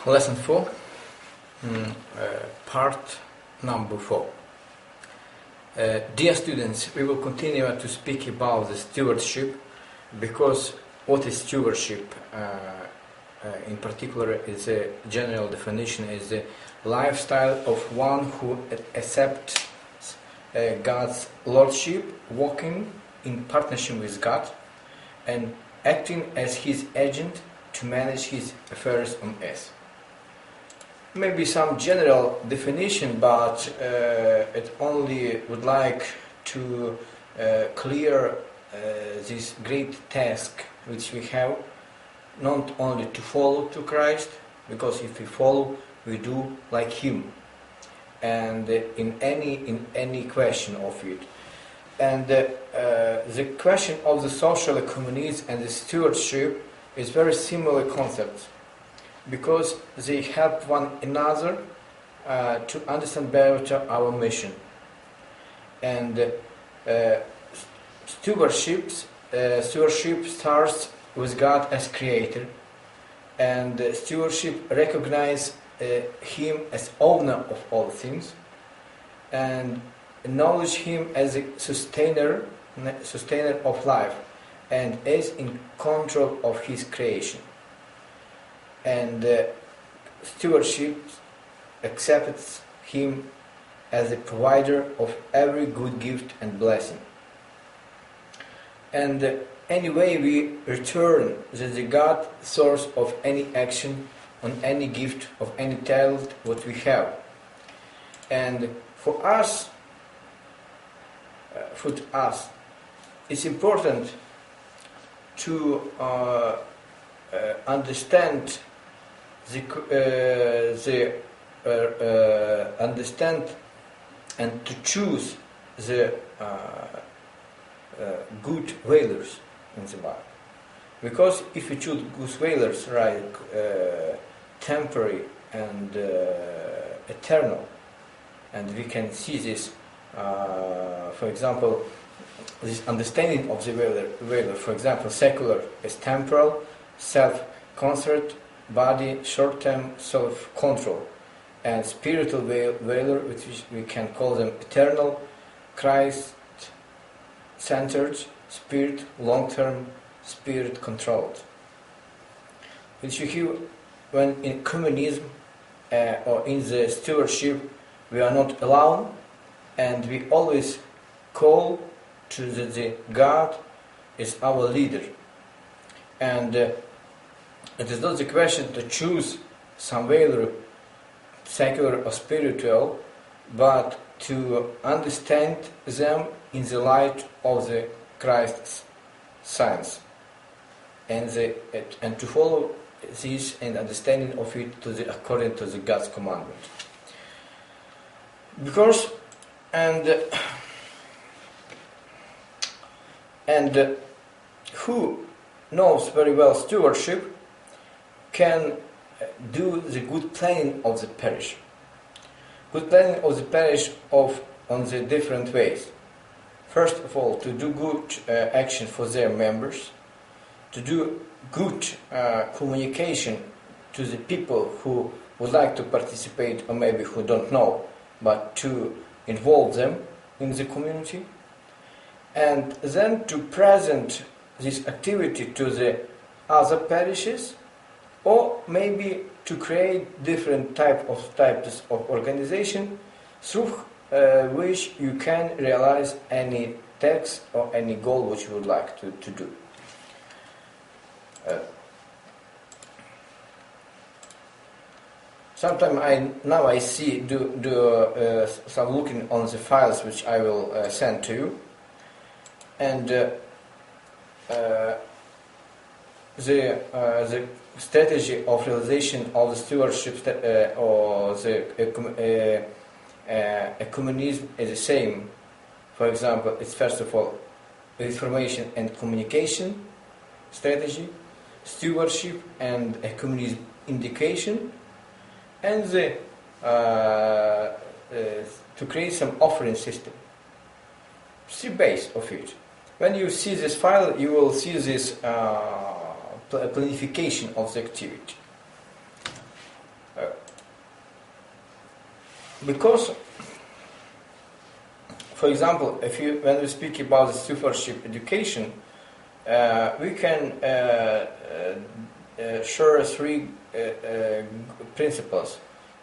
Lesson 4, part number 4. Dear students, we will continue to speak about the stewardship, because what is stewardship in particular is a general definition, is the lifestyle of one who accepts God's lordship, walking in partnership with God and acting as his agent to manage his affairs on earth. Maybe some general definition, but it only would like to clear this great task which we have, not only to follow to Christ, because if we follow, we do like Him, and in any question of it. And the question of the social economies and the stewardship is very similar concepts, because they help one another to understand better our mission. And stewardship starts with God as creator, and stewardship recognizes Him as owner of all things, and acknowledge Him as a sustainer of life, and is in control of His creation. And stewardship accepts Him as the provider of every good gift and blessing. And anyway, we return that the God source of any action, on any gift, of any talent what we have. And for us, it's important to understand understand and to choose the good whalers in the Bible. Because if you choose good whalers, like temporary and eternal, and we can see this, for example, this understanding of the whaler, for example, secular is temporal, self-concert, body, short-term self-control, and spiritual whaler, which we can call them eternal, Christ-centered, spirit, long-term, spirit-controlled. Which you hear when in communism or in the stewardship, we are not alone, and we always call to the God is our leader. And it is not the question to choose some whaler, secular or spiritual, but to understand them in the light of the Christ's science, and to follow this and understanding of it according to the God's commandment. Because and who knows very well stewardship can do the good planning of the parish. Good planning of the parish on the different ways. First of all, to do good action for their members, to do good communication to the people who would like to participate, or maybe who don't know, but to involve them in the community, and then to present this activity to the other parishes, or maybe to create different types of organization through which you can realize any task or any goal which you would like to do. Sometimes I see some looking on the files which I will send to you, and the strategy of realization of the stewardship or the ecumenism is the same. For example, it's first of all information and communication strategy, stewardship and ecumenism indication, and to create some offering system. See base of it. When you see this file, you will see this planification of the activity. Because, for example, when we speak about the stewardship education, we can share three principles: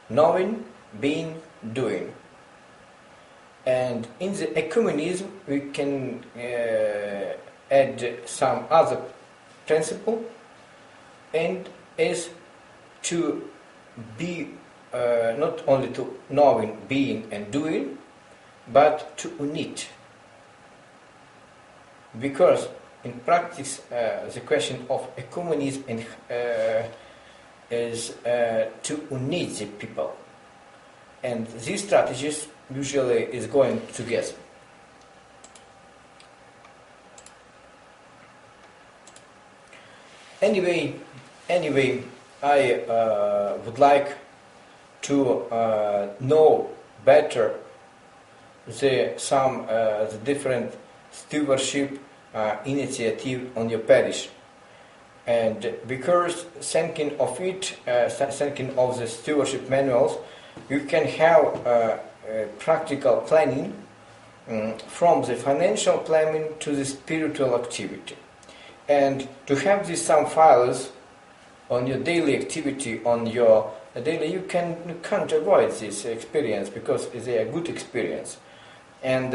knowing, being, doing. And in the ecumenism, we can add some other principle, and is to be not only to knowing, being, and doing, but to unite. Because in practice, the question of ecumenism is to unite the people, and these strategies usually is going together. Anyway, I would like to know better the different stewardship initiative on your parish, and because thinking of the stewardship manuals, you can have practical planning from the financial planning to the spiritual activity. And to have these some files on your daily activity, on your daily, you can't avoid this experience because it's a good experience. And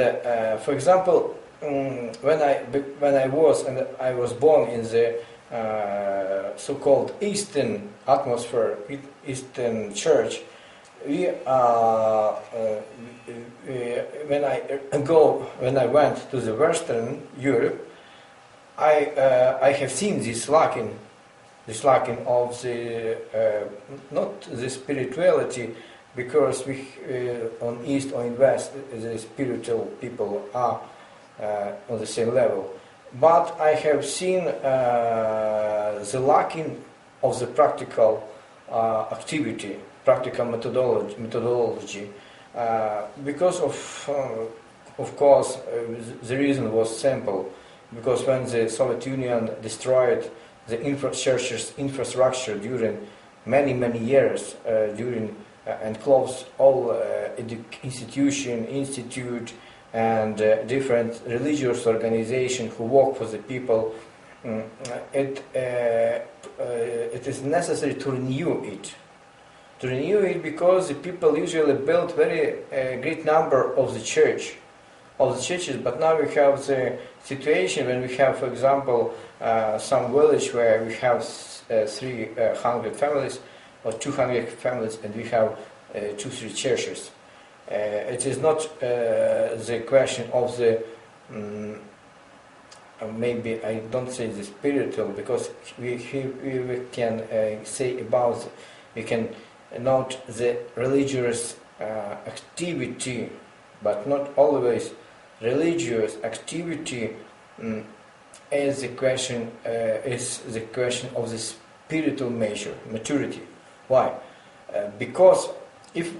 for example, when I was born in the so-called Eastern atmosphere, Eastern Church, when I went to the Western Europe, I have seen this lacking of the not the spirituality, because we on East or in West the spiritual people are on the same level, but I have seen the lacking of the practical activity, practical methodology, because of course the reason was simple. Because when the Soviet Union destroyed the church's infrastructure during many years, and closed all institute and different religious organizations who work for the people, it is necessary to renew it. To renew it because the people usually build very great number of the churches, but now we have the situation when we have, for example, some village where we have 300 families or 200 families, and we have 2-3 churches. It is not the question of the maybe I don't say the spiritual, because we can say about, we can note the religious activity, but not always religious activity is the question of the spiritual maturity. Why? Because if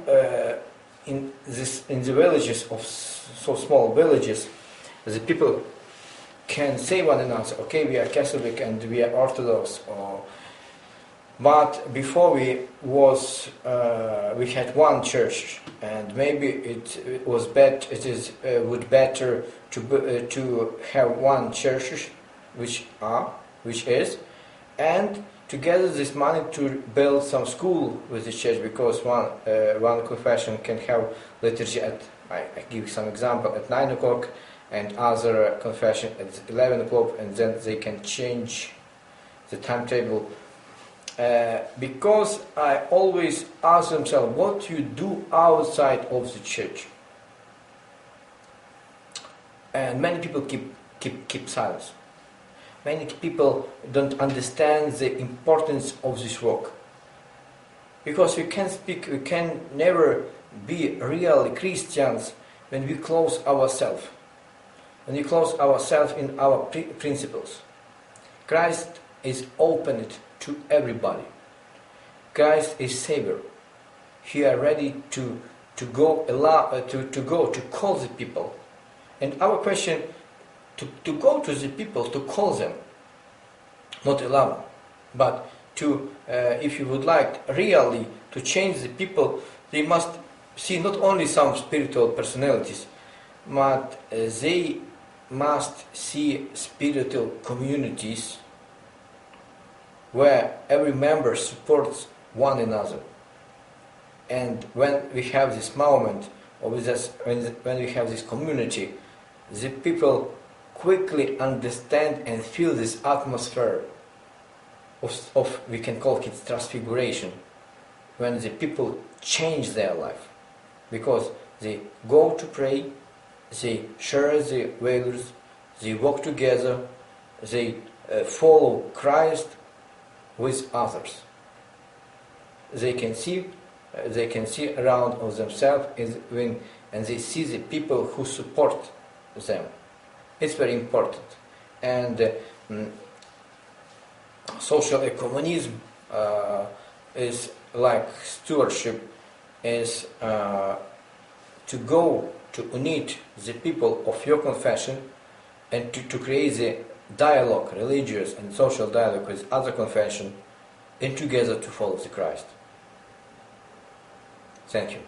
in the villages of so small villages, the people can say one another, okay, we are Catholic and we are Orthodox, but before we had one church, and maybe it was would better to have one church, which is, and to gather this money to build some school with the church, because one confession can have liturgy at, I give some example, at 9 o'clock, and other confession at 11 o'clock, and then they can change the timetable. Because I always ask themselves, what you do outside of the church? And many people keep silence. Many people don't understand the importance of this work. Because we can never be really Christians when we close ourselves. When we close ourselves in our principles. Christ is opened to everybody. Christ is Savior. He is ready to call the people. And our question, to go to the people, to call them, not allow, but to, if you would like, really to change the people, they must see not only some spiritual personalities, but they must see spiritual communities where every member supports one another. And when we have this moment, or when we have this community, the people quickly understand and feel this atmosphere of we can call it transfiguration, when the people change their life, because they go to pray, they share the values, they walk together, they follow Christ with others. They can see around of themselves and they see the people who support them. It's very important. And social ecumenism is like stewardship, is to go to unite the people of your confession and to create the dialogue, religious and social dialogue with other confession, and together to follow the Christ. Thank you.